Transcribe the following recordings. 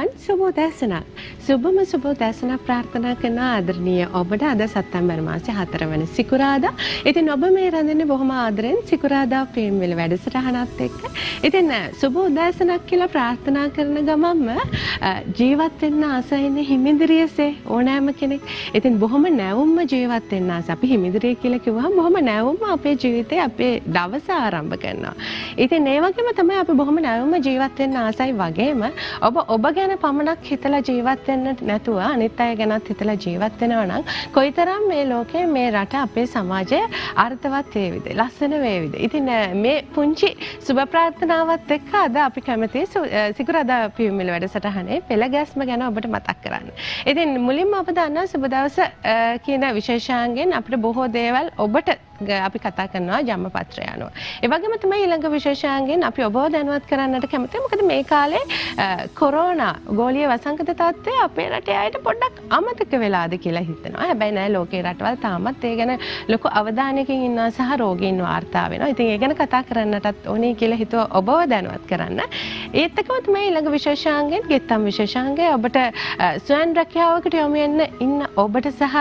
අයිබෝවන් සුබෝදෑසනක්. සුබම සුබෝදෑසනක් ප්‍රාර්ථනා කරන ආදරණීය ඔබට අද සැප්තැම්බර් මාසේ 4 වෙනි සිකුරාදා. ඉතින් ඔබ මේ රැඳෙන්නේ බොහොම ආදරෙන් සිකුරාදා ප්‍රේමවිල වැඩසටහනත් එක්ක. ඉතින් සුබෝදෑසනක් කියලා ප්‍රාර්ථනා කරන ගමන්ම ජීවත් වෙන්න ආසයින හිමිදිරියසේ ඕනෑම කෙනෙක්. ඉතින් බොහොම නැවුම්ම ජීවත් වෙන්න ආස. අපි හිමිදිරිය කියලා කිව්වහම බොහොම නැවුම්ම අපේ ජීවිතේ අපේ දවස ආරම්භ කරනවා. ඉතින් ඒ වගේම තමයි අපි බොහොම නැවුම්ම ජීවත් වෙන්න ආසයි වගේම ඔබ ගැන පමණක් හිතලා ජීවත් වෙන්න නැතුව අනිත් අය ගැනත් හිතලා ජීවත් වෙනවා නම් කොයිතරම් මේ ලෝකයේ මේ රට අපේ සමාජය අර්ථවත් වේවිද ලස්සන වේවිද. ඉතින් මේ පුංචි සුබ ප්‍රාර්ථනාවත් එක්ක අද අපි කැමතියි සිකුරාදා පියුම්මිල වැඩසටහනේ පෙළ ගැස්ම ගැන ඔබට මතක් කරන්න. ඉතින් මුලින්ම අප දන්නවා සුබ දවස කියන විශේෂාංගයෙන් අපිට බොහෝ දේවල් ඔබට අපි කතා කරනවා ජම්මපත්‍රය අනුව. ඒ වගේම තමයි ඊළඟ විශේෂාංගයෙන් අපි ඔබව දැනුවත් කරන්නට කැමතියි. මොකද මේ කාලේ කොරෝනා ගෝලීය වසංගත තත්ත්වය අපේ රටේ අයට පොඩ්ඩක් අමතක වෙලාද කියලා හිතෙනවා. හැබැයි නෑ ලෝකේ රටවල් තාමත් ඒ ගැන ලොකු අවධානයකින් ඉන්නවා සහ රෝගීන් වාර්තා වෙනවා. ඉතින් ඒ ගැන කතා කරන්නටත් ඕනේ කියලා හිතුවා ඔබව දැනුවත් කරන්න. ඒත් එක්කම තමයි ඊළඟ විශේෂාංගයෙන් ගෙත්තම් විශේෂාංගය ඔබට ස්වයං රැකියාවකට යොමු වෙන්න ඉන්න ඔබට සහ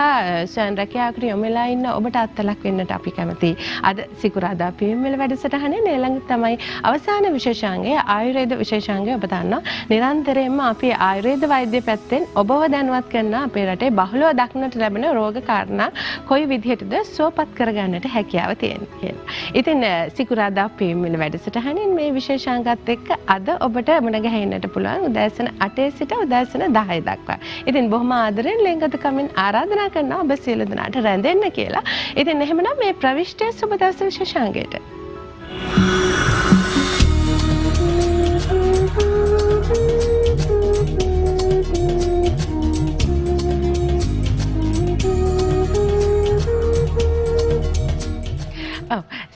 ස්වයං රැකියාවකට යොමු වෙලා ඉන්න ඔබට අත්ලක් වෙන්නට අපි කැමතියි. අද සිකුරාදා පියුම්මිල වැඩසටහනේ ඊළඟ තමයි අවසාන විශේෂාංගය ආයුර්වේද විශේෂාංගය. ඔබ දන්නවා නිරන්තරයෙන්ම අපි ආයුර්වේද වෛද්‍ය පැත්තෙන් ඔබව දැනුවත් කරන අපේ රටේ බහුලව දක්නට ලැබෙන රෝග කාරණා කොයි විදිහටද සුවපත් කරගන්නට හැකියාව තියෙන්නේ කියලා. ඉතින් සිකුරාදා පියුම්මිල වැඩසටහනින් මේ විශේෂාංගات එක්ක අද ඔබට මුණ ගැහෙන්නට පුළුවන් උදෑසන 8 සිට උදෑසන 10 දක්වා. ඉතින් බොහොම ආදරෙන් ලෙන්ගතුකමින් ආරාධනා කරනවා ඔබ සියලු දෙනාට රැඳෙන්න කියලා. ඉතින් එහෙමනම් මේ ප්‍රවිෂ්ඨ සුබ දවස විශේෂාංගයට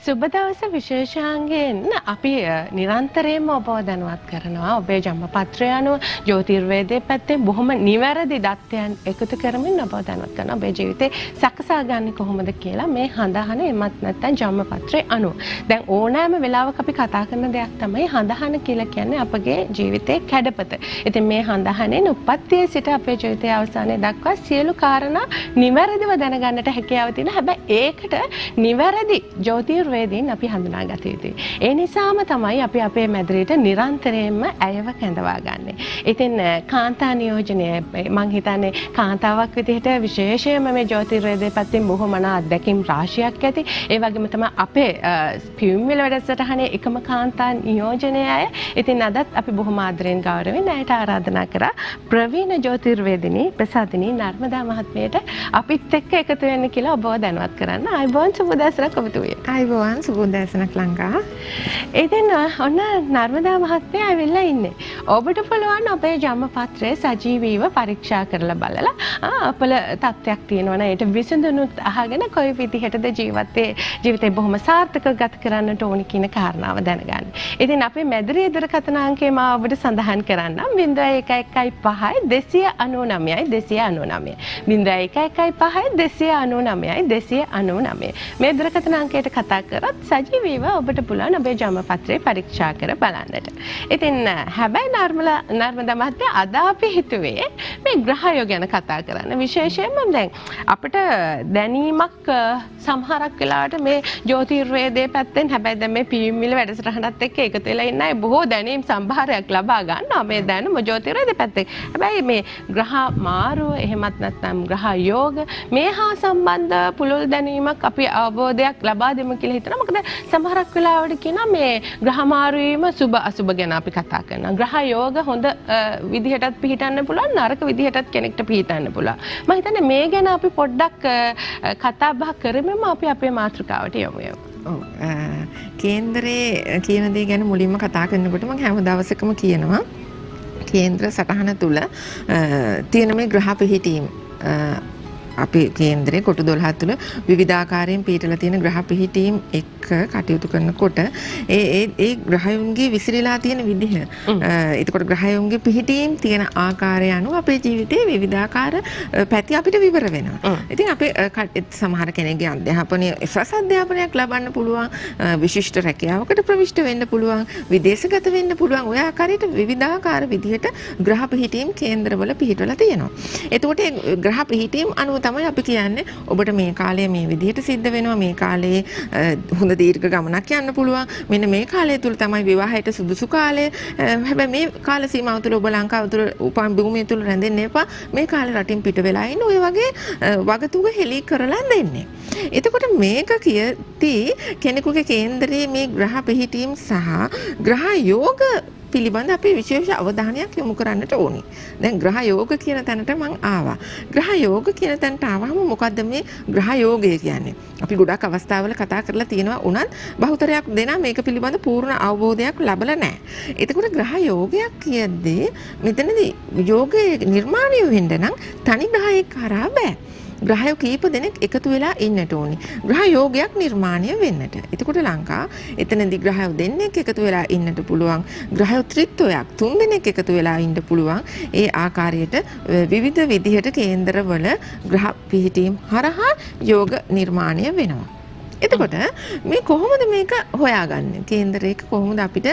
සුබ දවස විශේෂාංගයෙන් අපි නිරන්තරයෙන්ම ඔබව දැනුවත් කරනවා ඔබේ ජන්මපත්‍රය අනුව ජ්‍යොතිර්වේදයේ පැත්තේ බොහොම නිවැරදි දත්තයන් එකතු කරමින් ඔබව දැනුවත් කරනවා ඔබේ ජීවිතේ සකසා ගන්න කොහොමද කියලා මේ හඳහන එමත් නැත්නම් ජන්මපත්‍රය අනුව. දැන් ඕනෑම වෙලාවක අපි කතා කරන දෙයක් තමයි හඳහන කියලා කියන්නේ අපගේ ජීවිතේ කැඩපත. ඉතින් මේ හඳහනෙන් උප්පත්තියේ සිට අපේ ජීවිතයේ අවසානයේ දක්වා සියලු කාරණා නිවැරදිව දැනගන්නට හැකියාව තියෙනවා. හැබැයි ඒකට නිවැරදි ජ්‍යොතිර්වේදීන් අපි හඳුනාගත යුතුයි. ඒ නිසාම තමයි අපි අපේ මැදිරියට නිරන්තරයෙන්ම ඇයව කැඳවා ගන්නෙ. ඉතින් කාන්තා නියෝජනය මං හිතන්නේ කාන්තාවක් විදිහට විශේෂයෙන්ම මේ ජ්‍යොතිර්වේදයේ පැත්තෙන් බොහොම මන අත්දැකීම් රාශියක් ඇති. ඒ වගේම තමයි අපේ පියුම්මිල වැඩසටහනේ එකම කාන්තා නියෝජනය අය. ඉතින් අදත් අපි බොහොම ආදරෙන් ගෞරවයෙන් ඇයට ආරාධනා කරා ප්‍රවීණ ජ්‍යොතිර්වේදිනී ප්‍රසාදිනී නර්මදා මහත්මියට අපිත් එක්ක එකතු වෙන්න කියලා ඔබව දැනුවත් කරන්න. ආයුබෝවන් සුබදෑසනක් ඔබතුමිය. ආයුබෝවන් සුබෝදෑසනක් ලංකා. ඉතින් ඔන්න නර්මදා මහත්මිය ඇවිල්ලා ඉන්නේ. ඔබට පුළුවන් ඔබේ ජන්මපත්‍රය සජීවීව පරීක්ෂා කරලා බලලා අපල තත්ත්වයක් තියෙනවනේ ඒට විසඳුනුත් අහගෙන කොයි විදිහටද ජීවිතේ බොහොම සාර්ථකව ගත කරන්නට ඕනි කියන කාරණාව දැනගන්න. ඉතින් අපේ මැදිරිය දුරකථන අංකය මම ඔබට සඳහන් කරන්නම් 0115 299 299 මේ දුරකථන අංකයට කතා කරත් සජීවීව ඔබට පුළුවන් ඔබේ ජන්මපත්‍රය පරීක්ෂා කර බලන්නට. ඉතින් හැබැයි නර්මදා මහත්තයා අද අපි හිතුවේ මේ ග්‍රහයෝ ගැන කතා කරන්න. විශේෂයෙන්ම දැන් අපිට දැනීමක් සමහරක් වෙලාවට මේ ජ්‍යොතිර්වේදයේ පැත්තෙන් හැබැයි දැන් මේ පියුම්මිල වැඩසටහනත් එක්ක එකතු වෙලා ඉන්න අය බොහෝ දැනීම් සම්භාරයක් ලබා ගන්නවා මේ දැනුම ජ්‍යොතිර්වේදයේ පැත්තෙන්. හැබැයි මේ ග්‍රහ මාරුව එහෙමත් නැත්නම් ග්‍රහ යෝග මේ හා සම්බන්ධ පුළුල් දැනීමක් අපි අවබෝධයක් ලබා දෙමු කියලා හිතනවා. මොකද සමහරක් වෙලාවට කියනවා මේ ග්‍රහ මාරු වීම සුබ අසුබ ගැන අපි කතා කරනවා. ග්‍රහ යෝග හොඳ විදිහටත් පිළිටන්න පුළුවන් නරක විදිහටත් කෙනෙක්ට පිළිටන්න පුළුවන්. මම හිතන්නේ මේ ගැන අපි පොඩ්ඩක් කතා බහ කරමුම අපි අපේ මාතෘකාවට යමු. ඔව් කේන්දරයේ කියන දේ ගැන මුලින්ම කතා කරනකොට මම හැම දවසකම කියනවා කේන්ද්‍ර සටහන තුල තියෙන මේ ග්‍රහ පිහිටීම් අපේ කේන්දරේ කොටු 12 තුළ විවිධාකාරයෙන් පිහිටලා තියෙන ග්‍රහ පිහිටීම් එක්ක කටයුතු කරනකොට ඒ ග්‍රහයන්ගේ විසිරීලා තියෙන විදිහ එතකොට ග්‍රහයන්ගේ පිහිටීම් තියෙන ආකාරය අනුව අපේ ජීවිතේ විවිධාකාර පැති අපිට විවර වෙනවා. ඉතින් අපේ සමහර කෙනෙක්ගේ අධ්‍යාපනය එසස් අධ්‍යාපනයක් ලබන්න පුළුවන්, විශිෂ්ට රැකියාවකට ප්‍රවිෂ්ඨ වෙන්න පුළුවන්, විදේශගත වෙන්න පුළුවන්. ඔය ආකාරයට විවිධාකාර විදිහට ග්‍රහ පිහිටීම් කේන්දරවල පිහිටවලා තියෙනවා. එතකොට ග්‍රහ පිහිටීම් අනුව තමයි අපි කියන්නේ ඔබට මේ කාලය මේ විදිහට සිද්ධ වෙනවා, මේ කාලේ හොඳ දීර්ඝ ගමනක් යන්න පුළුවන්, මෙන්න මේ කාලය තුල තමයි විවාහයට සුදුසු කාලය. හැබැයි මේ කාල සීමාව තුළ ඔබ ලංකාව තුළ උපන් භූමිය තුළ රැඳෙන්න එපා, මේ කාලේ රටින් පිට වෙලා ඉන්න. ඔය වගේ වගතුග හෙලී කරලා දෙන්නේ. එතකොට මේක කියති කෙනෙකුගේ කේන්දරයේ මේ ග්‍රහ පිහිටීම් සහ ග්‍රහ යෝග පිළිබඳ අපි විශේෂ අවධානයක් යොමු කරන්නට ඕනි. දැන් ග්‍රහ යෝග කියන තැනට මම ආවා. ග්‍රහ යෝග කියන තැනට ආවම මොකද්ද මේ ග්‍රහ යෝගය කියන්නේ? අපි ගොඩක් අවස්ථාවල කතා කරලා තියෙනවා උනත් බහුතරයක් දෙනා මේක පිළිබඳ පූර්ණ අවබෝධයක් ලැබලා නැහැ. එතකොට ග්‍රහ යෝගයක් කියද්දී මෙතනදී යෝගයේ නිර්මාණය වෙන්න නම් තනි ග්‍රහයක් කරා බෑ. ග්‍රහයෝ කීප දෙනෙක් එකතු වෙලා ඉන්නට ඕනි. ග්‍රහ යෝගයක් නිර්මාණය වෙන්නට. එතකොට ලංකා එතනදී ග්‍රහයෝ දෙන්නෙක් එකතු වෙලා ඉන්නට පුළුවන්. ග්‍රහයෝ ත්‍රිත්වයක් 3 දෙනෙක් එකතු වෙලා ඉන්න පුළුවන්. ඒ ආකාරයට විවිධ විදිහට කේන්දරවල ග්‍රහ පිහිටීම් හරහා යෝග නිර්මාණය වෙනවා. එතකොට මේ කොහොමද මේක හොයාගන්නේ? කේන්දරයක කොහොමද අපිට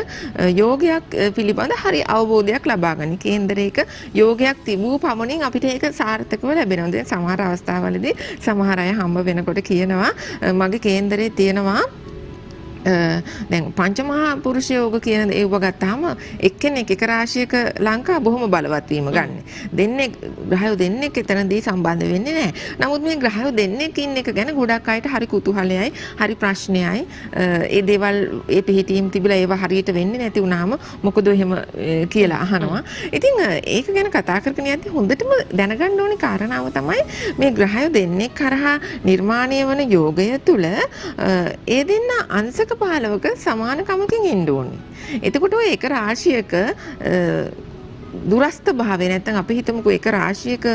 යෝගයක් පිළිබඳ හරි අවබෝධයක් ලබාගන්නේ? කේන්දරයක යෝගයක් තිබූ පමණින් අපිට ඒක සාර්ථකව ලැබෙනවා. දැන් සමහර අවස්ථාවලදී සමහර අය හම්බ වෙනකොට කියනවා මගේ කේන්දරේ තියෙනවා දැන් පංචමහා පුරුෂ යෝග කියන ඒව ගත්තාම එක්කෙනෙක් එක රාශියක ලංකා බොහොම බලවත් වීම ගන්න. දෙන්නේ ග්‍රහයෝ දෙන්නෙක් එතනදී සම්බන්ධ වෙන්නේ නැහැ. නමුත් මේ ග්‍රහයෝ දෙන්නෙක් ඉන්න එක ගැන ගොඩක් අයට හරි කුතුහලයයි, හරි ප්‍රශ්නයයි. ඒ දේවල් ඒ පිහිටීම් තිබිලා ඒව හරියට වෙන්නේ නැති වුනහම මොකද එහෙම කියලා අහනවා. ඉතින් ඒක ගැන කතා කරගෙන යද්දි හොඳටම දැනගන්න ඕනේ කාරණාව තමයි මේ ග්‍රහයෝ දෙන්නෙක් කරහා නිර්මාණය වන යෝගය තුල ඒ දෙන්න අංශක 15ක සමානකමකින් ඉන්න ඕනේ. එතකොට ඔය එක රාශියක දුරස්ත භාවය නැත්නම් අපි හිතමුකෝ එක රාශියක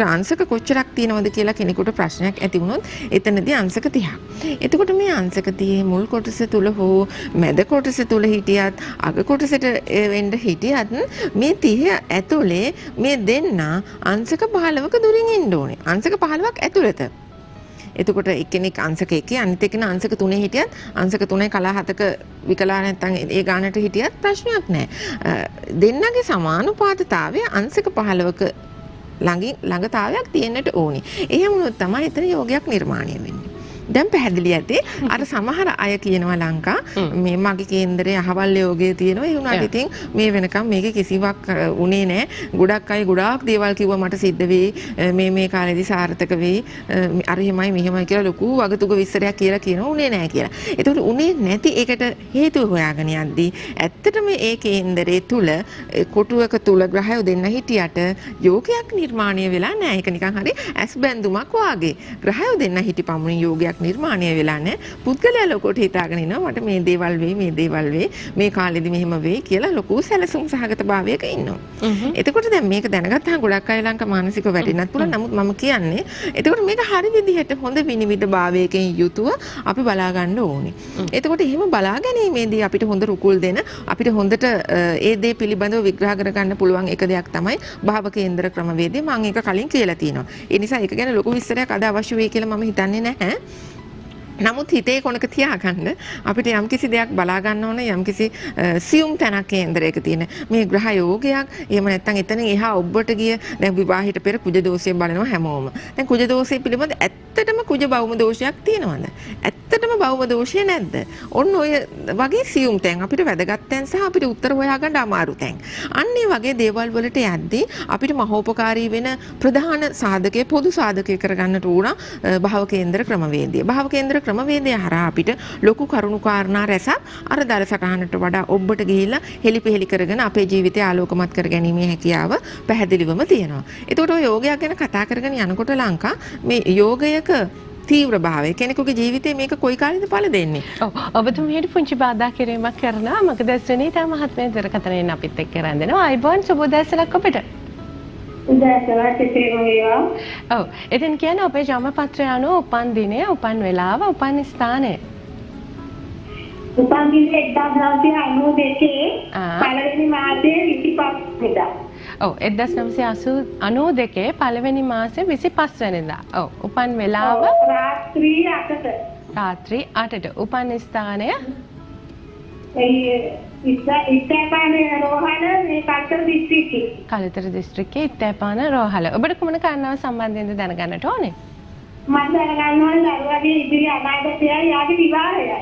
අංශක කොච්චරක් තියෙනවද කියලා කෙනෙකුට ප්‍රශ්නයක් ඇති වුණොත් එතනදී අංශක 30ක්. එතකොට මේ අංශක 30 මුල් කොටස තුල හෝ මැද කොටස තුල හිටියත් අග කොටසට වෙන්න හිටියත් මේ 30 ඇතුලේ මේ දෙන්න අංශක 15ක දුරින් ඉන්න ඕනේ. අංශක 15ක් ඇතුළත. එතකොට එක්කෙනෙක් අංශක 1 අනිත් එක්කෙනා අංශක 3 හිටියත් අංශක 3 කලා 7ක විකලා නැත්නම් ඒ ගානට හිටියත් ප්‍රශ්නයක් නැහැ. දෙන්නගේ සමානුපාතතාවය අංශක 15ක ළඟතාවයක් තියෙන්නට ඕනි. එහෙම වුණොත් තමයි එතන යෝගයක් නිර්මාණය වෙන්නේ. දැන් පැහැදිලි ඇති අර සමහර අය කියනවා ලංකා මේ මගේ කේන්දරේ අහවල් යෝගයේ තියෙනවා ඒ වුණාට ඉතින් මේ වෙනකම් මේකේ කිසිවක් උනේ නැහැ. ගොඩක් අය ගොඩාක් දේවල් කිව්වා මට සිද්ධ වෙයි මේ කාලෙදි සාර්ථක වෙයි අර එහෙමයි මෙහෙමයි කියලා ලොකු වගතුග විස්තරයක් කියලා කියනවා උනේ නැහැ කියලා. ඒකට උනේ නැති එකට හේතුව හොයාගෙන යද්දී ඇත්තටම ඒ කේන්දරේ තුල කොටුවක තුල ග්‍රහයෝ දෙන්න හිටියට යෝගයක් නිර්මාණය වෙලා නැහැ. ඒක නිකන් හරි ඇස් බැඳුමක් වාගේ. ග්‍රහයෝ දෙන්න හිටි පමණින් යෝගයක් නිර්මාණය වෙලා නැහැ. පුද්ගලයා ලොකෝට හිතාගෙන ඉන්නවා මට මේ දේවල් වෙයි මේ දේවල් වෙයි මේ කාලෙදි මෙහෙම වෙයි කියලා ලොකු සැලසුම් සහගත භාවයක ඉන්නවා. එතකොට දැන් මේක දැනගත්තාම ගොඩක් අය ලංකා මානසිකව වැටෙන්නත් පුළුවන්. නමුත් මම කියන්නේ එතකොට මේක හරි විදිහට හොඳ විනිවිද භාවයකින් යුතුව අපි බලා ගන්න ඕනේ. එතකොට එහෙම බලා ගැනීමේදී අපිට හොඳ රුකුල් දෙන අපිට හොඳට ඒ දේ පිළිබඳව විග්‍රහ කර ගන්න පුළුවන් එක දෙයක් තමයි භාව කේන්ද්‍ර ක්‍රමවේදය. මම ඒක කලින් කියලා තියෙනවා. ඒ නිසා ඒක ගැන ලොකු විස්තරයක් අද අවශ්‍ය වෙයි කියලා මම හිතන්නේ නැහැ. නමුත් හිතේ කොනක තියාගන්න අපිට යම්කිසි දෙයක් බලා ගන්න ඕන යම්කිසි සියුම් තැනක් කේන්දරයක තියෙන මේ ග්‍රහ යෝගයක් එහෙම නැත්නම් එතනින් එහා ඔබට ගිය දැන් විවාහයට පෙර කුජ දෝෂය බලනවා හැමෝම. දැන් කුජ දෝෂය පිළිබඳ ඇත්තටම කුජ බෞම දෝෂයක් තියෙනවද? ඇත්තටම බෞම දෝෂය නැද්ද? ඔන්න ඔය වගේ සියුම් තැන් අපිට වැදගත් තැන් සහ අපිට උත්තර හොයාගන්න අමාරු තැන්. අන්න ඒ වගේ දේවල් වලට යද්දී අපිට මහෝපකාරී වෙන ප්‍රධාන සාධකයේ පොදු සාධකයේ කරගන්නට උන භව කේන්ද්‍ර ක්‍රමවේදය. භව කේන්ද්‍ර ක්‍රමවේදය හරහා අපිට ලොකු කරුණු කාරණා රැසක් අර දරසටහනට වඩා ඔබට ගිහිල්ලා හෙලිපෙහෙලි කරගෙන අපේ ජීවිතය ආලෝකමත් කරගැනීමේ හැකියාව පැහැදිලිවම තියෙනවා. ඒකට ඔය යෝගයක් ගැන කතා කරගෙන යනකොට ලංකා මේ යෝගයක තීව්‍ර භාවය කෙනෙකුගේ ජීවිතේ මේක කොයි කාලෙද ඵල දෙන්නේ? ඔව් ඔබතුමියට පුංචි බාධා කිරීමක් කරනවා. මොකද සුනීතා මහත්මිය දරකතනෙන් අපිත් එක්ක රැඳෙනවා. අයිබෝන් සුබ දැසලක් ඔබට. උදෑසන කෙසේම වේවා. ඔව්. ඉතින් කියන්නේ ඔබේ ජන්මපත්‍රය අනුව උපන් දිනය, උපන් වේලාව, උපන් ස්ථානය. උපන් දිනේ 1992 පළවෙනි මාසයේ 25 වෙනිදා. ඔව් 1992 පළවෙනි මාසේ 25 වෙනිදා. ඔව් උපන් වේලාව රාත්‍රී 8ට. රාත්‍රී 8ට. උපන් ස්ථානය ඉත්තෑපාන රෝහල මේ කල්තර දිස්ත්‍රික්කයේ. කලතර දිස්ත්‍රික්කයේ ඉත්තෑපාන රෝහල. ඔබට කුමන කාරණාව සම්බන්ධයෙන්ද දැනගන්නට ඕනේ? මම දැනගන්න ඕනේ දරුවගේ ඉදිරි අනාගතයයි යාගේ විවාහයයි.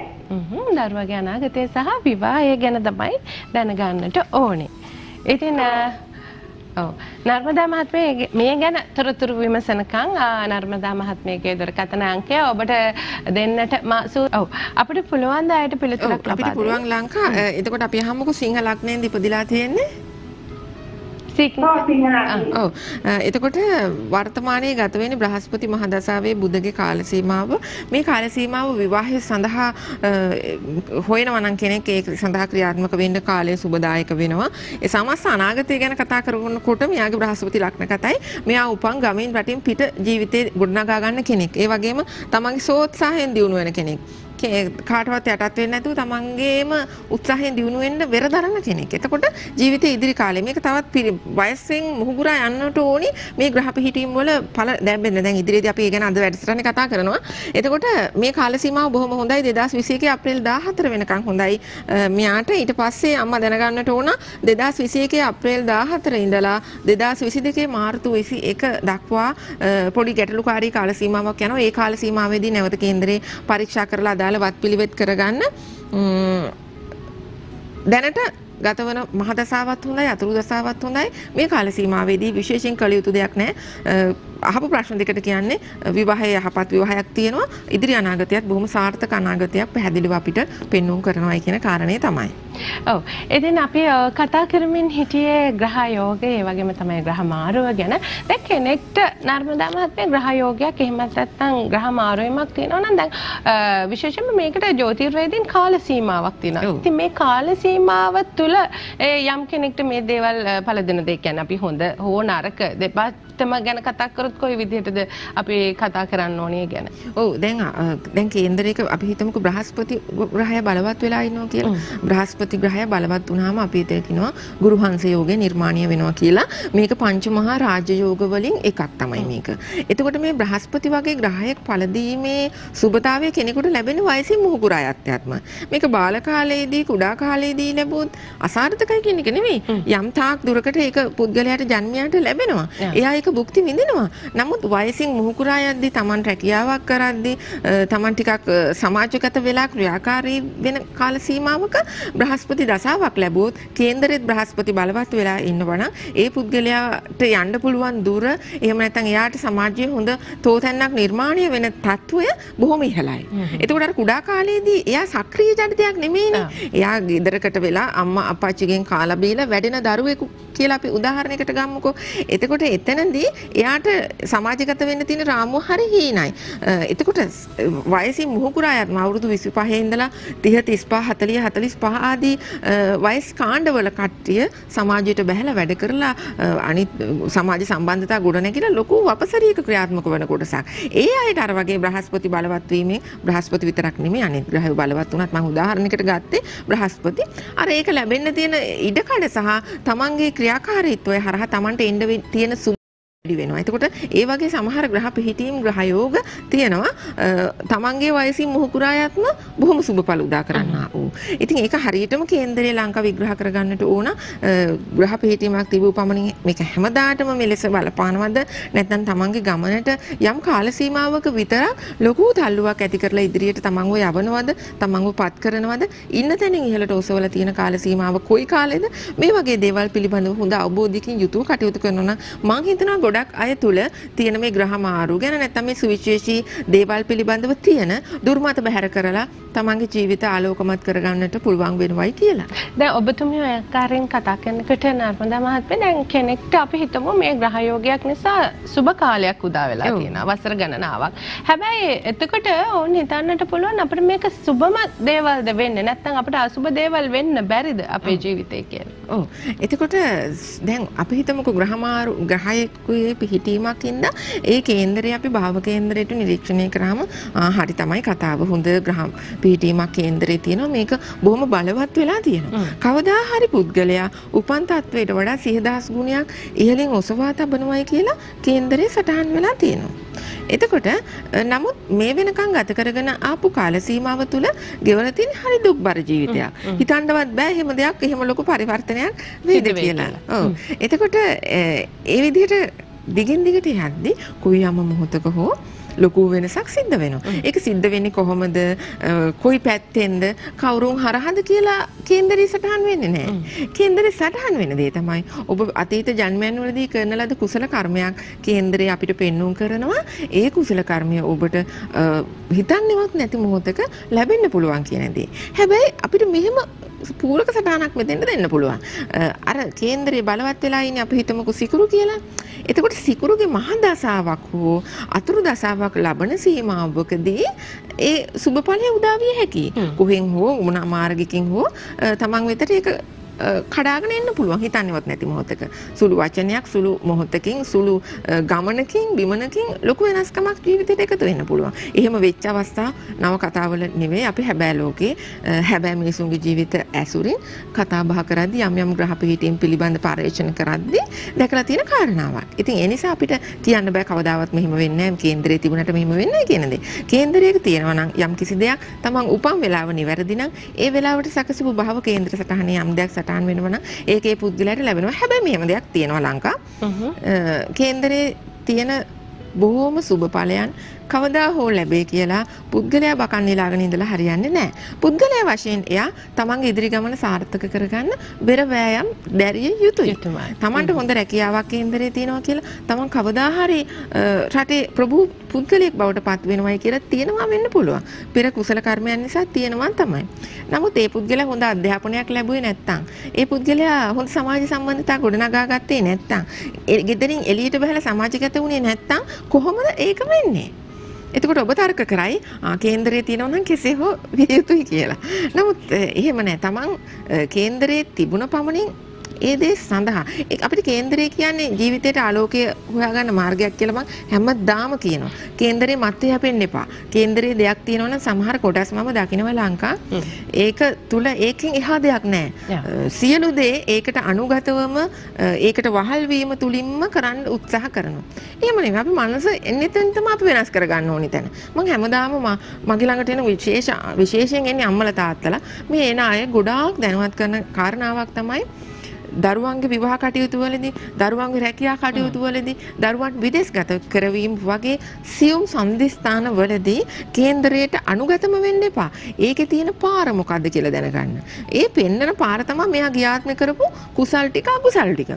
දරුවගේ අනාගතය සහ විවාහය ගැන තමයි දැනගන්නට ඕනේ. ඉතින් ඔව් නර්මදා මහත්මිය මේ ගැන තොරතුරු විමසනකම් නර්මදා මහත්මියගේ දුරකථන අංකය ඔබට දෙන්නට ඔව් අපිට පුළුවන් ද අයට පිළිතුරක් ලබා දෙන්න. අපිට පුළුවන් ලංකා එතකොට අපි අහමුකෝ සිංහ ලග්නයෙන් ඉපදිලා තියෙන්නේ ඔව් එතකොට වර්තමානයේ ගත වෙන බ්‍රහස්පති මහ දසාවේ බුධගේ කාල සීමාව මේ කාල සීමාව විවාහය සඳහා හොයනවා නම් කෙනෙක් ඒක සඳහා ක්‍රියාත්මක වෙන්න කාලය සුබදායක වෙනවා. ඒ සමස්ත අනාගතය ගැන කතා කරනකොට මෙයාගේ බ්‍රහස්පති ලග්න කතයි මෙයා උපන් ගමෙන් රටින් පිට ජීවිතේ ගොඩනගා ගන්න කෙනෙක්. ඒ වගේම තමන්ගේ සෝත්සාහයෙන් දියුණු වෙන කෙනෙක්. කාටවත් යටත් වෙන්නේ නැතුව තමන්ගේම උත්සාහයෙන් දියුණු වෙන්න වෙර දරන කෙනෙක්. එතකොට ජීවිතේ ඉදිරි කාලේ මේක තවත් වයසෙන් මුහුගුරා යන්නට ඕනි මේ ග්‍රහ පිහිටීම් වල ඵල දැන් ඉදිරියේදී අපි ඒ ගැන අද වැඩසටහනේ කතා කරනවා. එතකොට මේ කාල සීමාව බොහොම හොඳයි 2021 අප්‍රේල් 14 වෙනකන් හොඳයි මෙයාට. ඊට පස්සේ අම්මා දැනගන්නට ඕන 2021 අප්‍රේල් 14 ඉඳලා 2022 මාර්තු 21 දක්වා පොඩි ගැටලුකාරී කාල සීමාවක් යනවා. ඒ කාල සීමාවේදී නැවත කේන්දරේ පරීක්ෂා කරලා වත් පිළිවෙත් කරගන්න දැනට ගතවන මහ දසාවත් හොඳයි අතුරු දසාවත් හොඳයි මේ කාල සීමාවේදී විශේෂයෙන් කළ යුතු දෙයක් නැහැ. අහපු ප්‍රශ්න දෙකට කියන්නේ විවාහය යහපත් විවාහයක් තියෙනවා ඉදිරි අනාගතයත් බොහොම සාර්ථක අනාගතයක් පැහැදිලිව අපිට පෙන්වුම් කරනවායි කියන කාරණේ තමයි. ඔව් ඉතින් අපි කතා කරමින් හිටියේ ග්‍රහ යෝගය ඒ වගේම තමයි ග්‍රහ මාරුව ගැන. දැන් කෙනෙක්ට නර්මදා මහත්මිය ග්‍රහ යෝගයක් එහෙමත් නැත්නම් ග්‍රහ මාරුවීමක් තියෙනවා නම් දැන් විශේෂයෙන්ම මේකට ජ්‍යොතිර්වේදීන් කාල සීමාවක් තියෙනවා. ඉතින් මේ කාල සීමාව තුළ යම් කෙනෙක්ට මේ දේවල් පළදෙන දෙයක් කියන්නේ අපි හොඳ හෝ නරක දෙපැත්තම ගැන කතා කරොත් කොයි විදිහටද අපි කතා කරන්න ඕනේ ගැන. ඔව් දැන් කේන්දරයක අපි හිතමුකෝ බ්‍රහස්පති ග්‍රහය බලවත් වෙලා ඉන්නවා කියලා. බ්‍රහස්පති ග්‍රහය බලවත් වුණාම අපි හිතනවා ගුරුහංස යෝගේ නිර්මාණය වෙනවා කියලා. මේක පංච මහා රාජ්‍ය යෝග වලින් එකක් තමයි මේක. එතකොට මේ බ්‍රහස්පති වගේ ග්‍රහයක් පළදීමේ සුබතාවය කෙනෙකුට ලැබෙන වයසින් මුහුකුරා යත්‍යත්ම. මේක බාල කාලයේදී කුඩා කාලයේදී ලැබුවොත් අසාර්ථකයි කියන එක නෙමෙයි. යම් තාක් දුරකට ඒක පුද්ගලයාට ජන්මයට ලැබෙනවා. එයා ඒක භුක්ති විඳිනවා. නමුත් වයසින් මුහුකුරා යද්දී Taman රැකියාවක් කරද්දී Taman ටිකක් සමාජගත වෙලා ක්‍රියාකාරී වෙන කාල සීමාවක බ්‍රහස්පති දසාවක් ලැබුවොත් කේන්දරෙත් බ්‍රහස්පති බලවත් වෙලා ඉන්නවනම් ඒ පුද්ගලයාට යන්න පුළුවන් දුර එහෙම නැත්නම් එයාට සමාජයේ හොඳ තෝතැන්නක් නිර්මාණය වෙන තත්වය බොහොම ඉහළයි. එතකොට අර කුඩා කාලේදී එයා සක්‍රීය ජඩිතයක් නෙමෙයිනේ. එයා ගෙදරකට වෙලා අම්මා අප්පච්චිගෙන් කාලා බීලා වැඩෙන දරුවෙකු කියලා අපි උදාහරණයකට ගමුකෝ. එතකොට එතනදී එයාට සමාජගත වෙන්න තියෙන රාමුව හරි හීනයි. එතකොට වයසින් මුහුකුරා යන අවුරුදු 25 ඉඳලා 30 35 40 45 ආදී වයස් කාණ්ඩවල කට්ටිය සමාජයට බැහැලා වැඩ කරලා අනිත් සමාජ සම්බන්ධතා ගොඩනැගිලා ලොකු අපසරීක ක්‍රියාත්මක වෙන කොටසක්. ඒ අයට අර වගේ බ්‍රහස්පති බලවත් වීමෙන් බ්‍රහස්පති විතරක් නෙමෙයි අනිත් ග්‍රහය බලවත් වුණත් මම උදාහරණයකට ගත්තේ බ්‍රහස්පති. අර ඒක ලැබෙන්න තියෙන ඉඩකඩ සහ තමන්ගේ ක්‍රියාකාරීත්වය හරහා තමන්ට එන්න තියෙන වෙනවා. එතකොට ඒ වගේ සමහර ග්‍රහ පිහිටීම් ග්‍රහ යෝග තියෙනවා තමන්ගේ වයසින් මුහුකුරායත්ම බොහොම සුබඵල උදා කරන්නා වූ. ඉතින් ඒක හරියටම කේන්දරයේ ලංකාව විග්‍රහ කරගන්නට ඕන ග්‍රහ පිහිටීමක් තිබූ පමණින් මේක හැමදාටම මෙලෙස බලපානවද නැත්නම් තමන්ගේ ගමනට යම් කාල සීමාවක විතරක් ලොකු තල්ලුවක් ඇති කරලා ඉදිරියට තමන්ව යවනවද තමන්ව පත් කරනවද ඉන්න තැනින් ඉහළට ඔසවලා තියෙන කාල සීමාව කොයි කාලෙද මේ වගේ දේවල් පිළිබඳව හොඳ අවබෝධයකින් යුතුව කටයුතු කරනවා නම් මම හිතනවා ගොඩක් අය තුල තියෙන මේ ග්‍රහ මාරු ගැන නැත්නම් මේ සුවිශේෂී දේවල් පිළිබඳව තියෙන දුර්මත බැහැර කරලා තමන්ගේ ජීවිත ආලෝකමත් කරගන්නට පුළුවන් වෙනවයි කියලා. දැන් ඔබතුමිය ඔය ආකාරයෙන් කතා කරනකොට නර්මදා මහත්මිය දැන් කෙනෙක්ට අපි හිතමු මේ ග්‍රහ යෝගයක් නිසා සුබ කාලයක් උදා වෙලා තියෙනවා වසර ගණනාවක්. හැබැයි එතකොට ඕන් හිතන්නට පුළුවන් අපිට මේක සුබම දේවල්ද වෙන්නේ නැත්නම් අපිට අසුබ දේවල් වෙන්න බැරිද අපේ ජීවිතේ කියලා. ඔව්. එතකොට දැන් අපි හිතමුකෝ ග්‍රහයේ පිහිටීමක් ඉඳලා ඒ කේන්දරය අපි භාව කේන්දරයට නිරීක්ෂණය කරාම හරි තමයි කතාව. හොඳ ග්‍රහ පිහිටීමක් කේන්දරේ තියෙනවා. මේක බොහොම බලවත් වෙලා තියෙනවා. කවදා හරි පුද්ගලයා උපන් තත්වයට වඩා 100,000 ගුණයක් ඉහළින් ඔසවා තබනවායි කියලා කේන්දරේ සටහන් වෙලා තියෙනවා. එතකොට නමුත් මේ වෙනකන් ගත කරගෙන ආපු කාල සීමාව තුළ ගෙවලා තියෙන හරි දුක්බර ජීවිතයක්. හිතන්නවත් බෑ එහෙම දෙයක් එහෙම ලොකු පරිවර්තනයක් වෙයිද කියලා. ඔව්. එතකොට ඒ විදිහට දිගින් දිගට යද්දි කොයියම් මොහොතක හෝ ලොකු වෙනසක් සිද්ධ වෙනවා. ඒක සිද්ධ වෙන්නේ කොහොමද? කොයි පැත්තෙන්ද? කවුරුන් හරහාද කියලා කේන්දරේ සටහන් වෙන්නේ නැහැ. කේන්දරේ සටහන් වෙන දේ තමයි ඔබ අතීත ජන්මයන් වලදී කරන ලද කුසල කර්මයක් කේන්දරේ අපිට පෙන්වුම් කරනවා. ඒ කුසල කර්මය ඔබට හිතන්නේවත් නැති මොහොතක ලැබෙන්න පුළුවන් කියන දේ. හැබැයි අපිට මෙහෙම පූරක සටහනක් මෙතෙන්ට දෙන්න පුළුවන්. අර කේන්දරේ බලවත් වෙලා ඉන්නේ අපි හිතමුකෝ සිකුරු කියලා. එතකොට සිකුරුගේ මහ දසාවක් හෝ අතුරු දසාවක් ලබන සීමාවකදී ඒ සුබඵලය උදා විය හැකියි. කොහෙන් හෝ මොන මාර්ගකින් හෝ තමන් වෙතට ඒක කඩාගෙන එන්න පුළුවන් හිතන්නේවත් නැති මොහොතක. සුළු වචනයක් සුළු මොහොතකින් සුළු ගමනකින් බිමනකින් ලොකු වෙනස්කමක් ජීවිතේට එකතු වෙන්න පුළුවන්. එහෙම වෙච්ච අවස්ථා නව කතාවල නෙවෙයි අපි හැබෑ ලෝකේ හැබෑ මිනිසුන්ගේ ජීවිත ඇසුරින් කතා බහ කරද්දී යම් යම් ග්‍රහ පිහිටීම් පිළිබඳ පරීක්ෂණ කරද්දී දැකලා තියෙන කාරණාවක්. ඉතින් ඒ නිසා අපිට කියන්න බෑ කවදාවත් මෙහෙම වෙන්නේ නැහැ කේන්දරේ තිබුණාට මෙහෙම වෙන්නේ නැහැ කියන දේ. කේන්දරයක තියෙනවා නම් යම් කිසි දෙයක් තමන් උපන් වෙලාව නිවැරදි නම් ඒ වෙලාවට සකසපු භව කේන්ද්‍ර සටහනේ යම් දෙයක් සටහන් වෙනවා නම් ඒකේ පුද්ගලයාට ලැබෙනවා. හැබැයි මෙහෙම දෙයක් තියෙනවා ලංකා. කේන්දරේ තියෙන බොහෝම සුබ ඵලයන් කවදා හෝ ලැබේ කියලා පුද්ගලයා බකන් නිලාගෙන ඉඳලා හරියන්නේ නැහැ. පුද්ගලයා වශයෙන් එයා තමන්ගේ ඉදිරි ගමන සාර්ථක කරගන්න බෙර වෑයම් දැරිය යුතුයි. තමන්ට හොඳ රැකියාවක් කේන්දරේ තියෙනවා කියලා තමන් කවදා හරි රටේ ප්‍රභූ පුද්ගලයෙක් බවට පත් වෙනවයි කියලා තියෙනවා වෙන්න පුළුවන්. පෙර කුසල කර්මයන් නිසා තියෙනවා තමයි. නමුත් ඒ පුද්ගලයා හොඳ අධ්‍යාපනයක් ලැබුවේ නැත්නම්, ඒ පුද්ගලයා හොඳ සමාජ සම්බන්ධතා ගොඩනගා ගත්තේ නැත්නම්, ඒ ගෙදරින් එළියට බහලා සමාජගත වුණේ නැත්නම් කොහොමද ඒක වෙන්නේ? එතකොට ඔබ තර්ක කරයි කේන්දරේ තියෙනවා නම් කෙසේ හෝ විය යුතුයි කියලා. නමුත් එහෙම නැහැ. තමන් කේන්දරේ තිබුණ පමණින් ඒ දේ සඳහා අපිට කේන්දරේ කියන්නේ ජීවිතේට ආලෝකය හොයාගන්න මාර්ගයක් කියලා මම හැමදාම කියනවා. කේන්දරේ මැත්තේ හැපෙන්න එපා. කේන්දරේ දෙයක් තියෙනවා නම් සමහර කොටස් මම දකිනවා ලංකා. ඒක තුල ඒකෙන් එහා දෙයක් නැහැ. සියලු දේ ඒකට අනුගතවම ඒකට වහල් වීම තුලින්ම කරන්න උත්සාහ කරනවා. එහෙම නෙවෙයි අපි මනස එන්නෙතෙන්ටම අපි වෙනස් කරගන්න ඕනි තැන. මම හැමදාම මගේ ළඟට එන විශේෂයෙන් එන්නේ අම්මලා තාත්තලා. මේ එන අය ගොඩාක් දැනුවත් කරන කාරණාවක් තමයි දරුවන්ගේ විවාහ කටයුතු වලදී, දරුවන්ගේ රැකියා කටයුතු වලදී, දරුවන් විදේශගත කරවීම වගේ සියුම් සම්දිස්ථාන වලදී කේන්දරයට අනුගතම වෙන්න එපා. ඒකේ තියෙන පාර මොකද්ද කියලා දැනගන්න. ඒ පෙන්නන පාර තමයි මෙයා ගියාත්ම කරපු කුසල් ටික අකුසල් ටික.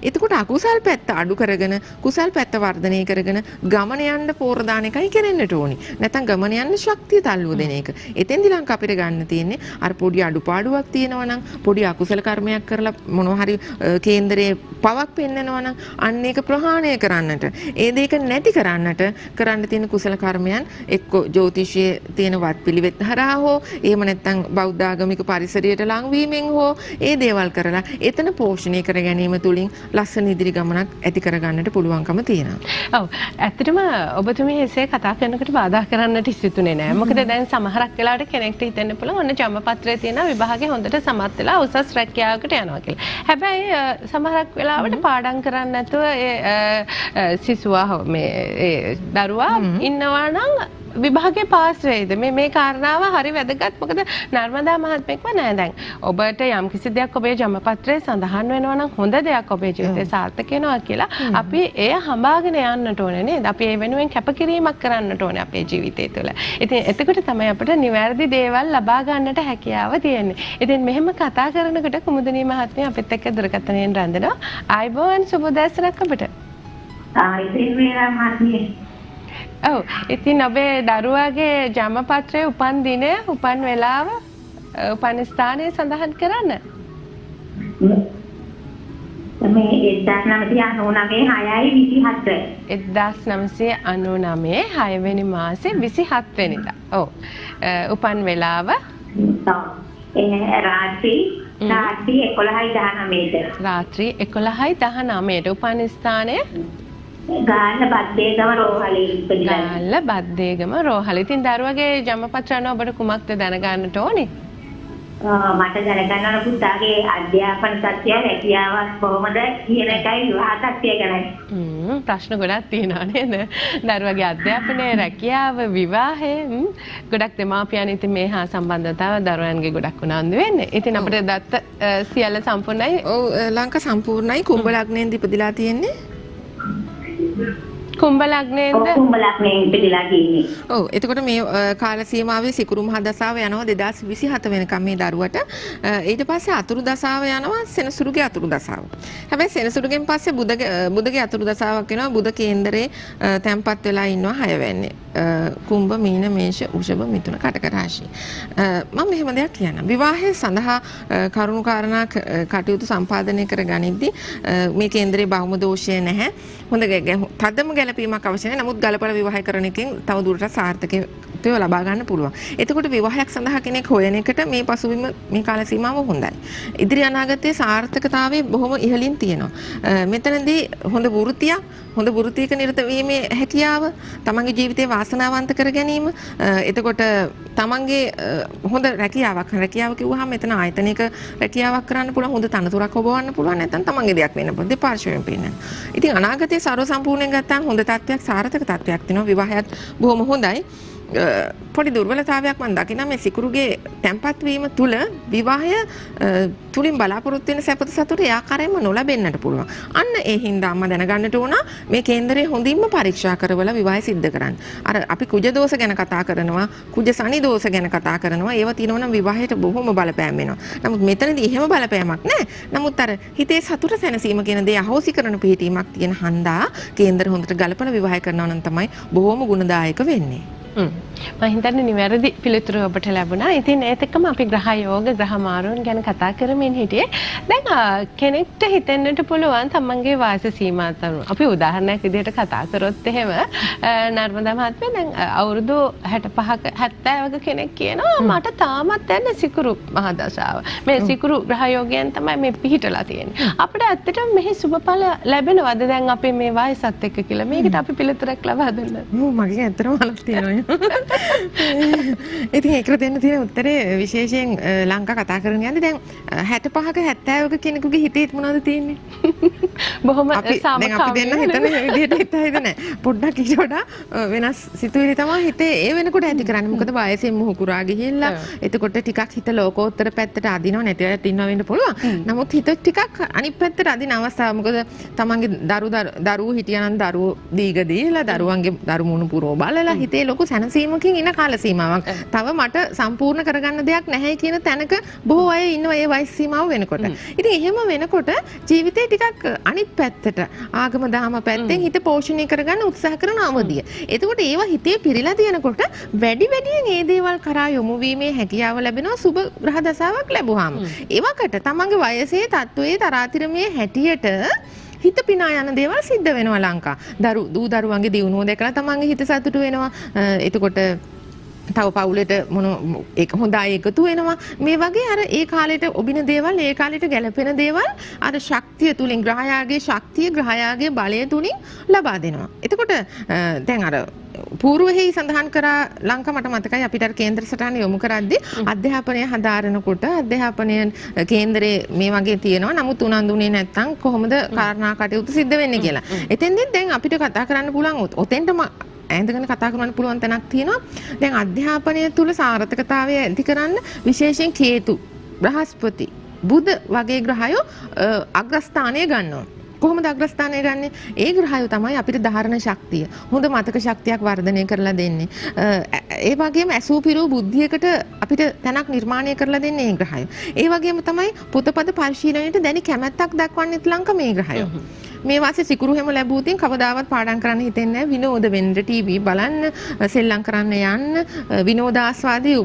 එතකොට අකුසල් පැත්ත අඩු කරගෙන කුසල් පැත්ත වර්ධනය කරගෙන ගමන යන්න පෝර දාන එකයි කරන්නට ඕනි. නැත්නම් ගමන යන්න ශක්තිය තල්ලුව දෙන එක. එතෙන්දි ලංක අපිට ගන්න තියෙන්නේ අර පොඩි අඩුපාඩුවක් තියෙනවා නම් පොඩි අකුසල කර්මයක් කරලා මොනවා හරි කේන්දරේ පවක් පෙන්නනවා නම් අන්න ඒක ප්‍රහාණය කරන්නට ඒ දෙයක නැති කරන්නට කරන්න තියෙන කුසල කර්මයන් එක්ක ජ්‍යොතිෂයේ තියෙන වත් පිළිවෙත් හරහා හෝ එහෙම නැත්නම් බෞද්ධ ආගමික පරිසරයට ලං වීමෙන් හෝ ඒ දේවල් කරලා එතන පෝෂණය කර ගැනීම තුලින් ලස්සන ඉදිරි ගමනක් ඇති කරගන්නට පුළුවන්කම තියෙනවා. ඔව් ඇත්තටම ඔබතුමී එසේ කතා කරනකොට බාධා කරන්නට ඉසිතුනේ නෑ. මොකද දැන් සමහරක් වෙලාවට කෙනෙක්ට හිතෙන්න පුළුවන් ඔන්න ජම්මපත්‍රයේ තියෙන විභාගේ හොඳට සමත් වෙලා උසස් රැකියාවකට යනවා කියලා. හැබැයි සමහරක් වෙලාවට පාඩම් කරන්න නැතුව ඒ සිසුවා මේ දරුවා ඉන්නවා නම් විභාගේ පාස් වෙයිද? මේ කාරණාව හරි වැදගත්. මොකද නර්මදා මහත්මයෙක්ම නෑ දැන් ඔබට යම් කිසි දෙයක් ඔබේ ජන්මපත්‍රයේ සඳහන් වෙනවා නම් හොඳ දෙයක් ඔබේ ජීවිතේ සාර්ථක වෙනවා කියලා අපි එය හඹාගෙන යන්නට ඕනේ නේද? අපි ඒ වෙනුවෙන් කැපකිරීමක් කරන්නට ඕනේ අපේ ජීවිතය තුළ. ඉතින් එතකොට තමයි අපිට නිවැරදි දේවල් ලබා ගන්නට හැකියාව තියෙන්නේ. ඉතින් මෙහෙම කතා කරනකොට කුමුදනී මහත්මිය අපිත් එක්ක දුරකථනයෙන් රැඳෙනවා. ආයිබෝවන් සුබ උදෑසනක් අපිට. ඉතින් වේලා මහත්මිය. ඔව්. ඉතින් ඔබේ දරුවාගේ ජන්මපත්‍රයේ උපන් දිනය, උපන් වෙලාව, උපන් ස්ථානය සඳහන් කරන්න. මේ 1999 6 වෙනි මාසේ 27 වෙනිදා. ඔව්. උපන් වෙලාව රාත්‍රී 11:19ට. රාත්‍රී 11:19ට. උපන් ස්ථානය ගාල්ල බද්දේගම රෝහලේ ඉපදිලා. ගාල්ල බද්දේගම රෝහලේ. ඉතින් දරුවගේ ජන්මපත්‍රය අනුව ඔබට කුමක්ද දැනගන්නට ඕනේ? මට දැනගන්න ඕන පුතාගේ අධ්‍යාපන තත්ත්වය රැකියාවක් කොහොමද කියන එකයි විවාහ තත්ත්වය ගැනයි. ප්‍රශ්න ගොඩක් තියෙනවා නේද? දරුවගේ අධ්‍යාපනය, රැකියාව, විවාහය ගොඩක් දෙමාපියන් ඉතින් මේ හා සම්බන්ධතාව දරුවන්ගේ ගොඩක් උනන්දු වෙන්නේ. ඉතින් අපිට දත්ත සියල්ල සම්පූර්ණයි. ඔව් ලංකා සම්පූර්ණයි. කුම්භ ලග්නයෙන් ඉපදිලා තියෙන්නේ. කුම්භ ලග්නයෙන්ද? කුම්භ ලග්නයෙන් ඉපදිලා තියෙන්නේ. ඔව් එතකොට මේ කාල සීමාවේ සිකුරු මහ දසාව යනවා 2027 වෙනකම් මේ දරුවට. ඊට පස්සේ අතුරු දසාව යනවා සෙනසුරුගේ අතුරු දසාව. හැබැයි සෙනසුරුගෙන් පස්සේ බුධගේ අතුරු දසාවක් වෙනවා. බුධ කේන්දරේ තැන්පත් වෙලා ඉන්නවා 6 වෙන්නේ. කුම්භ, මීන, මේෂ, වෘෂභ, මිථුන, කටක රාශි. මම මෙහෙම දෙයක් කියන්නම්. විවාහය සඳහා කරුණු කාරණා කටයුතු සම්පාදනය කර ගනිද්දී මේ කේන්දරේ බහුම දෝෂය නැහැ. හොඳ තදම ගැලපීමක් අවශ්‍ය නැහැ. නමුත් ගලපල විවාහය කරන එකෙන් තව දුරටත් සාර්ථකත්වය ලබා ගන්න පුළුවන්. එතකොට විවාහයක් සඳහා කෙනෙක් හොයන එකට මේ පසුබිම මේ කාල සීමාව හොඳයි. ඉදිරි අනාගතයේ සාර්ථකතාවය බොහොම ඉහළින් තියෙනවා. මෙතනදී හොඳ වෘත්තියක නිරත වීමේ හැකියාව, තමන්ගේ ජීවිතේ වාසනාවන්ත කර ගැනීම, එතකොට තමන්ගේ හොඳ රැකියාව කිව්වහම මෙතන ආයතනික රැකියාවක් කරන්න පුළුවන්, හොඳ තනතුරක් හොබවන්න පුළුවන්, නැත්නම් තමන්ගේ දෙයක් වෙන්න පුළුවන්. දෙපාර්ශ්වයෙන් පේනවා. ඉතින් අනාගතයේ ਸਰව සම්පූර්ණයෙන් ගත්තාම හොඳ තත්ත්වයක්, සාර්ථක තත්ත්වයක් තියෙනවා. විවාහයත් බොහොම හොඳයි. පොඩි දුර්වලතාවයක් මම දකිනවා මේ සිකුරුගේ තැම්පත් වීම තුල විවාහය තුලින් බලාපොරොත්තු වෙන සැපත සතුට ඒ ආකාරයෙන්ම නොලැබෙන්නට පුළුවන්. අන්න ඒ හින්දා අම්මා දැනගන්නට ඕන මේ කේන්දරේ හොඳින්ම පරීක්ෂා කරවලා විවාහය සිද්ධ කරන්න. අර අපි කුජ දෝෂ ගැන කතා කරනවා, කුජ සනි දෝෂ ගැන කතා කරනවා. ඒවා තියෙනවා නම් විවාහයට බොහොම බලපෑම් වෙනවා. නමුත් මෙතනදී එහෙම බලපෑමක් නැහැ. නමුත් අර හිතේ සතුට සැනසීම කියන දේ අහෝසි කරන පිළිටීමක් තියෙන හන්දා කේන්දර හොඳට ගලපලා විවාහය කරනවා නම් තමයි බොහොම ගුණදායක වෙන්නේ. මම හිතන්නේ නිවැරදි පිළිතුරු ඔබට ලැබුණා. ඉතින් ඒත් එක්කම අපි ග්‍රහ යෝග, ග්‍රහ මාරුන් ගැන කතා කරමින් හිටියේ. දැන් කෙනෙක්ට හිතෙන්නට පුළුවන් තමන්ගේ වාස සීමා තරුණ. අපි උදාහරණයක් විදිහට කතා කරොත් එහෙම නර්මදා මහත්මිය දැන් අවුරුදු 65ක 70ක කෙනෙක් කියනවා මට තාමත් දැන් සිකුරු මහ දශාව. මේ සිකුරු ග්‍රහ යෝගයෙන් තමයි මේ පිහිටලා තියෙන්නේ. අපිට ඇත්තටම මෙහි සුබඵල ලැබෙනවද දැන් අපි මේ වයසත් එක්ක කියලා? මේකට අපි පිළිතුරක් ලබා දෙන්න. මගේ ඇත්තටම අලක් තියෙනවා. ඉතින් ඒකට දෙන්න තියෙන උත්තරේ විශේෂයෙන් ලංකා කතා කරන යන්නේ දැන් 65ක 70ක කෙනෙකුගේ හිතේ මොනවද තියෙන්නේ? බොහොම දැන් අපි දෙන්න හිතන විදිහට හිතයිද නැහැ. පොඩ්ඩක් ඊට වඩා වෙනස් සිතුවිලි තමයි හිතේ ඒ වෙනකොට ඇති කරන්නේ. මොකද වයසෙන් මුහුකුරා ගිහිල්ලා එතකොට ටිකක් හිත ලෝකෝත්තර පැත්තට අදිනව නැති අයත් ඉන්නවා වෙන්න පුළුවන්. නමුත් හිත ටිකක් අනිත් පැත්තට අදින අවස්ථාව. මොකද තමන්ගේ දරුවෝ හිටියනම් දරුවෝ දීග දීලා දරුවන්ගේ දරුමුණු පුරව බලලා හිතේ ලොකු සැනසීමකින් ඉන්න කාල සීමාවක්. තව මට සම්පූර්ණ කරගන්න දෙයක් නැහැ කියන තැනක බොහෝ අය ඉන්නවා ඒ වයස් සීමාව වෙනකොට. ඉතින් එහෙම වෙනකොට ජීවිතේ ටිකක් අනිත් පැත්තට ආගම දහම පැත්තෙන් හිත පෝෂණය කරගන්න උත්සාහ කරන අවධිය. එතකොට ඒවා හිතේ පිරීලා තියෙනකොට වැඩියෙන් ඒ දේවල් කරා යොමු වීමේ හැකියාව ලැබෙනවා සුබ ග්‍රහ දසාවක් ලැබුවාම. ඒවකට තමන්ගේ වයසේ තත්ත්වයේ තරාතිරමේ හැටියට හිත පිනා යන දේවල් සිද්ධ වෙනවා ලංකා. දූ දරුවන්ගේ දියුණුව දැකලා තමන්ගේ හිත සතුටු වෙනවා. එතකොට තව පවුලට ඒක හොඳ අය එකතු වෙනවා. මේ වගේ අර ඒ කාලේට ඔබින දේවල්, ඒ කාලේට ගැලපෙන දේවල් අර ශක්තිය තුලින් ග්‍රහයාගේ ශක්තිය, ග්‍රහයාගේ බලය තුලින් ලබා දෙනවා. එතකොට දැන් අර පූර්වෙහි සඳහන් කරා ලංකා මට මතකයි අපිට අර කේන්ද්‍ර සටහන යොමු කරද්දී අධ්‍යාපනය හදාරනකොට අධ්‍යාපනය කේන්දරේ මේ වගේ තියෙනවා. නමුත් උනන්දුනේ නැත්තම් කොහොමද කාරණා කටයුතු සිද්ධ වෙන්නේ කියලා. එතෙන්දී දැන් අපිට කතා කරන්න පුළුවන් ඔතෙන්ටම ඇඳගෙන කතා කරන්න පුළුවන් තැනක් තියෙනවා. දැන් අධ්‍යාපනය තුල සාර්ථකතාවය ඇති කරන්න විශේෂයෙන් කේතු, බ්‍රහස්පති, බුධ වගේ ග්‍රහයෝ අග්‍රස්ථානය ගන්නවා. කොහොමද අග්‍රස්ථානය ගන්නෙ? ඒ ග්‍රහයෝ තමයි අපිට ධාරණ ශක්තිය, හොඳ මතක ශක්තියක් වර්ධනය කරලා දෙන්නේ. ඒ වගේම ඇසූ පිරූ බුද්ධියකට අපිට තැනක් නිර්මාණය කරලා දෙන්නේ මේ ග්‍රහයෝ. ඒ වගේම තමයි පොතපත පරිශීලනයේට දැඩි කැමැත්තක් දක්වන්නෙත් ලංකා මේ ග්‍රහයෝ. මේ වාසේ සිකුරු හැම ලැබුවොතින් කවදාවත් පාඩම් කරන්න හිතෙන්නේ නැහැ. විනෝද වෙන්න ටීවී බලන්න, සෙල්ලම් කරන්න යන්න, විනෝදාස්වාදී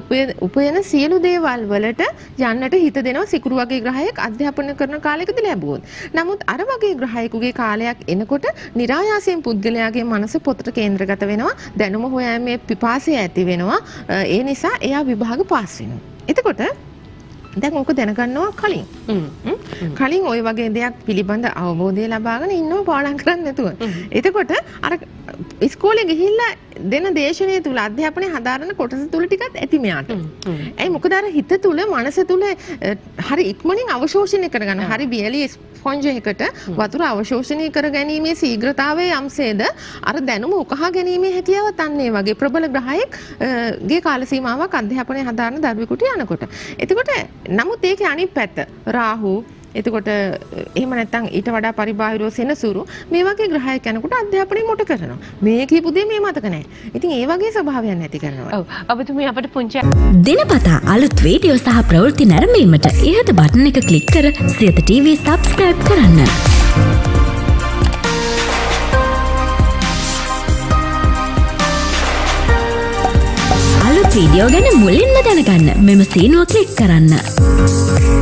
උපයන සියලු දේවල් වලට යන්නට හිත දෙනවා සිකුරු වගේ ග්‍රහයෙක් අධ්‍යාපනය කරන කාලයකදී ලැබුවොත්. නමුත් අර වගේ ග්‍රහයෙකුගේ කාලයක් එනකොට નિરાයාසයෙන් පුද්ගලයාගේ මනස පොතට කේන්ද්‍රගත වෙනවා. දැනුම හොයෑමේ පිපාසය ඇති වෙනවා. ඒ නිසා එයා විභාග පාස් වෙනවා. එතකොට දැන් ඕක දැනගන්නවා කලින් ওই වගේ දෙයක් පිළිබඳ අවබෝධය ලබාගෙන ඉන්නව පාඩම් කරන්නේ නැතුව. එතකොට අර ඉස්කෝලේ ගිහිල්ලා දෙන දේශනය තුල අධ්‍යාපනයේ හදාරන කොටස තුල ටිකක් ඇති මෙයාට. ඇයි මොකද අර හිත තුල මනස තුල හරි ඉක්මනින් අවශෝෂණය කරගන්න. හරි වියලි ස්පොන්ජ් එකකට වතුර අවශෝෂණය කර ගැනීමේ ශීඝ්‍රතාවයේ අංශයේද අර දැනුම උකහා ගැනීමේ හැකියාවත් අන්න ඒ වගේ ප්‍රබල ග්‍රහයෙක් ගේ කාල සීමාවක් අධ්‍යාපනයේ හදාරන දරුවෙකුට යනකොට. එතකොට නමුත් ඒකේ අනිත් පැත්ත රාහු එතකොට එහෙම නැත්නම් ඊට වඩා පරිබාහිරව සෙනසුරු මේ වගේ ග්‍රහයක් යනකොට අධ්‍යාපනය මොට කරනවා. මේ කියපු දේ මේ මතක නැහැ. ඉතින් ඒ වගේ ස්වභාවයක් නැති කරනවා. ඔව්. ඔබතුමිය අපිට පුංචි දිනපතා අලුත් වීඩියෝ සහ ප්‍රවෘත්ති නැරඹීමට ඉහත බටන් එක ක්ලික් කර සියත TV subscribe කරන්න. අලුත් වීඩියෝ ගැන මුලින්ම දැනගන්න මෙම සීනුව ක්ලික් කරන්න.